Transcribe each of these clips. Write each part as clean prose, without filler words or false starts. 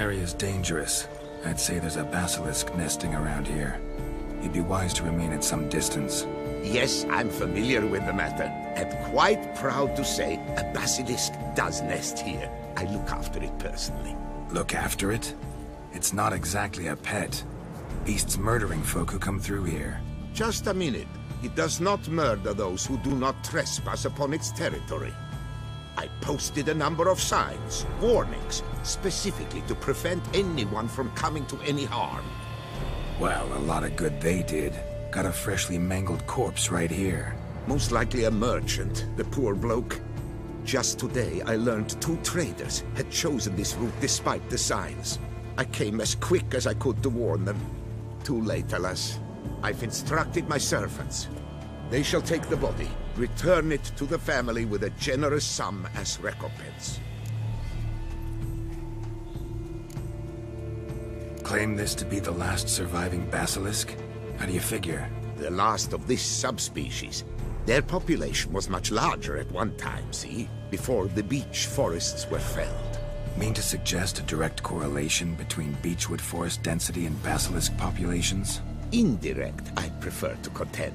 Area's dangerous. I'd say there's a basilisk nesting around here. You'd be wise to remain at some distance. Yes, I'm familiar with the matter, and quite proud to say a basilisk does nest here. I look after it personally. Look after it? It's not exactly a pet. Beasts murdering folk who come through here. Just a minute. It does not murder those who do not trespass upon its territory. I posted a number of signs, warnings, specifically to prevent anyone from coming to any harm. Well, a lot of good they did. Got a freshly mangled corpse right here. Most likely a merchant, the poor bloke. Just today I learned 2 traders had chosen this route despite the signs. I came as quick as I could to warn them. Too late, alas. I've instructed my servants. They shall take the body, return it to the family with a generous sum as recompense. Claim this to be the last surviving basilisk? How do you figure? The last of this subspecies. Their population was much larger at one time, see? Before the beech forests were felled. Mean to suggest a direct correlation between beechwood forest density and basilisk populations? Indirect, I'd prefer to contend.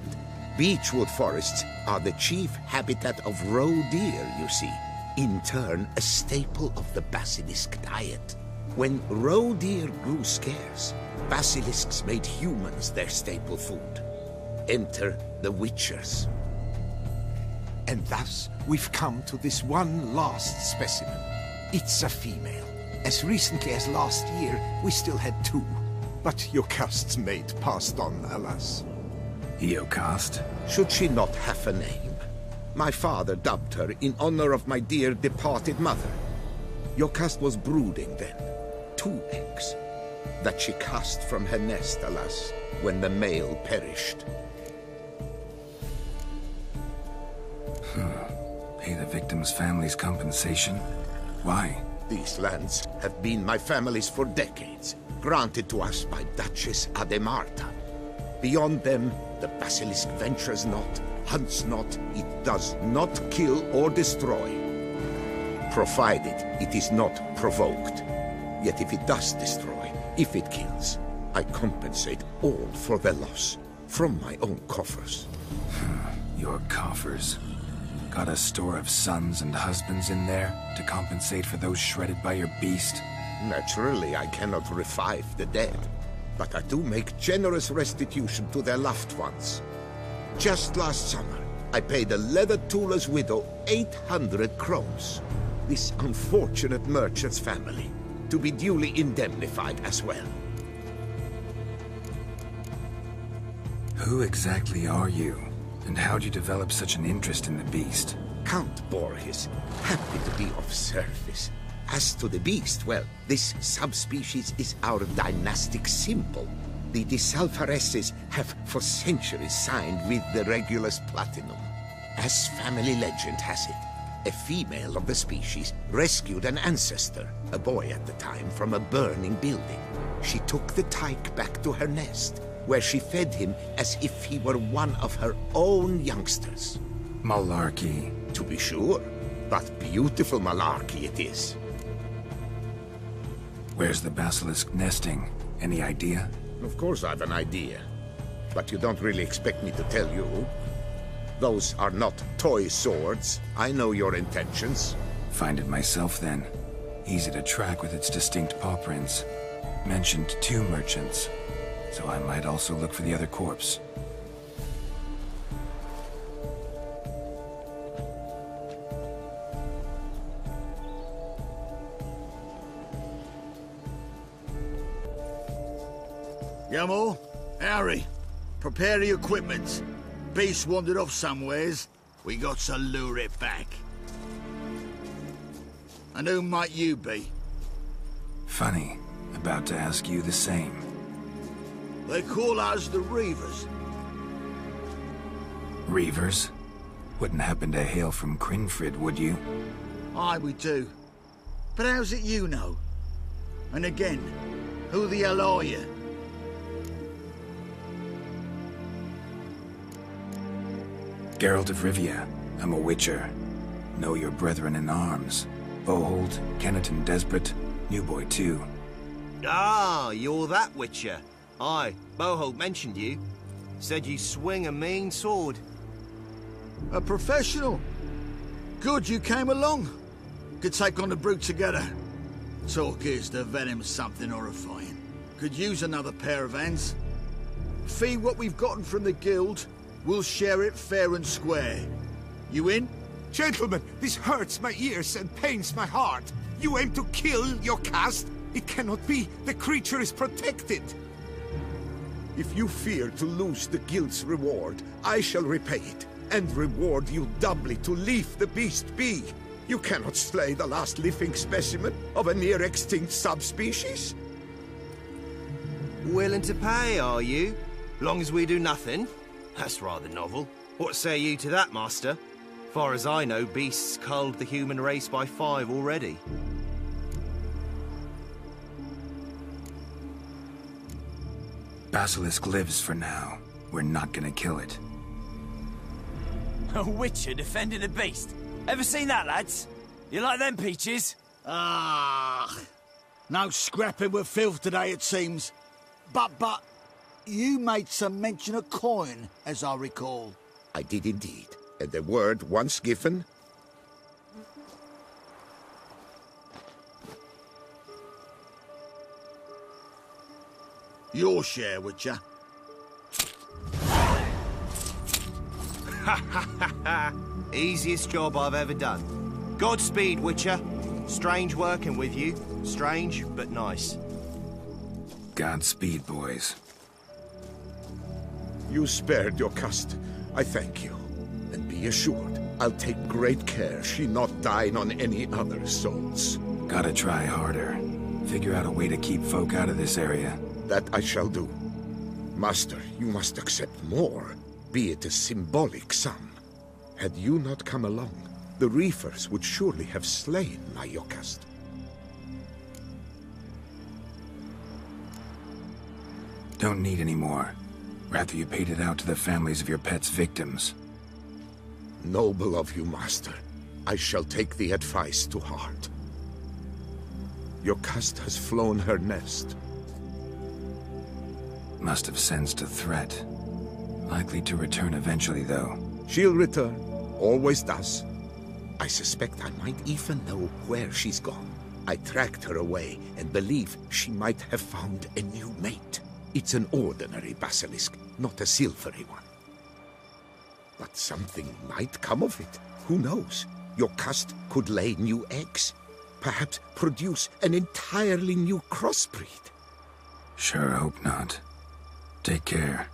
Beechwood forests are the chief habitat of roe deer, you see. In turn, a staple of the basilisk diet. When roe deer grew scarce, basilisks made humans their staple food. Enter the witchers. And thus, we've come to this one last specimen. It's a female. As recently as last year, we still had 2. But Yocast's mate passed on, alas. Yocast? Should she not have a name? My father dubbed her in honor of my dear departed mother. Yocast was brooding then. 2 eggs. That she cast from her nest, alas, when the male perished. Pay the victim's family's compensation? Why? These lands have been my family's for decades, granted to us by Duchess Ademarta. Beyond them, the basilisk ventures not, hunts not, it does not kill or destroy. Provided it is not provoked. Yet if it does destroy, if it kills, I compensate all for the loss, from my own coffers. Your coffers? Got a store of sons and husbands in there to compensate for those shredded by your beast? Naturally, I cannot revive the dead, but I do make generous restitution to their loved ones. Just last summer, I paid a leather tooler's widow 800 crowns, this unfortunate merchant's family, to be duly indemnified as well. Who exactly are you? And how'd you develop such an interest in the beast? Count Borges, happy to be of service. As to the beast, well, this subspecies is our dynastic symbol. The Disalfareses have for centuries signed with the Regulus Platinum. As family legend has it, a female of the species rescued an ancestor, a boy at the time, from a burning building. She took the tyke back to her nest, where she fed him as if he were one of her own youngsters. Malarkey. To be sure, but beautiful malarkey it is. Where's the basilisk nesting? Any idea? Of course I've an idea, but you don't really expect me to tell you. Those are not toy swords. I know your intentions. Find it myself then. Easy to track with its distinct paw prints. Mentioned 2 merchants, so I might also look for the other corpse. Yamo, Harry, prepare the equipment. Beast wandered off somewheres. We got to lure it back. And who might you be? Funny. About to ask you the same. They call us the Reavers. Reavers? Wouldn't happen to hail from Crinfrid, would you? Aye, we do. But how's it you know? And again, who the hell are you? Geralt of Rivia. I'm a witcher. Know your brethren in arms. Bohold, Kennet and Desperate, New Boy too. Ah, you're that Witcher. Aye, Boholt mentioned you. Said you swing a mean sword. A professional. Good you came along. Could take on the brute together. Talk is the venom's something horrifying. Could use another pair of hands. Fee what we've gotten from the guild, we'll share it fair and square. You in? Gentlemen, this hurts my ears and pains my heart. You aim to kill your caste? It cannot be. The creature is protected. If you fear to lose the guild's reward, I shall repay it, and reward you doubly to leave the beast be. You cannot slay the last living specimen of a near-extinct subspecies. Willing to pay, are you? Long as we do nothing? That's rather novel. What say you to that, master? Far as I know, beasts culled the human race by 5 already. Basilisk lives for now. We're not gonna kill it. A Witcher defending a beast. Ever seen that, lads? You like them peaches? Ah, no scrapping with filth today, it seems. But, you made some mention of coin, as I recall. I did indeed, and the word once given... Your share, Witcher. Easiest job I've ever done. Godspeed, Witcher. Strange working with you. Strange, but nice. Godspeed, boys. You spared your caste. I thank you. And be assured, I'll take great care she not dine on any other souls. Gotta try harder. Figure out a way to keep folk out of this area. That I shall do. Master, you must accept more, be it a symbolic sum. Had you not come along, the Reefers would surely have slain my Yokast. Don't need any more. Rather you paid it out to the families of your pets' victims. Noble of you, Master. I shall take the advice to heart. Yokast has flown her nest. Must have sensed a threat. Likely to return eventually, though. She'll return. Always does. I suspect I might even know where she's gone. I tracked her away and believe she might have found a new mate. It's an ordinary basilisk, not a silvery one. But something might come of it. Who knows? Yokast could lay new eggs. Perhaps produce an entirely new crossbreed. Sure hope not. Take care.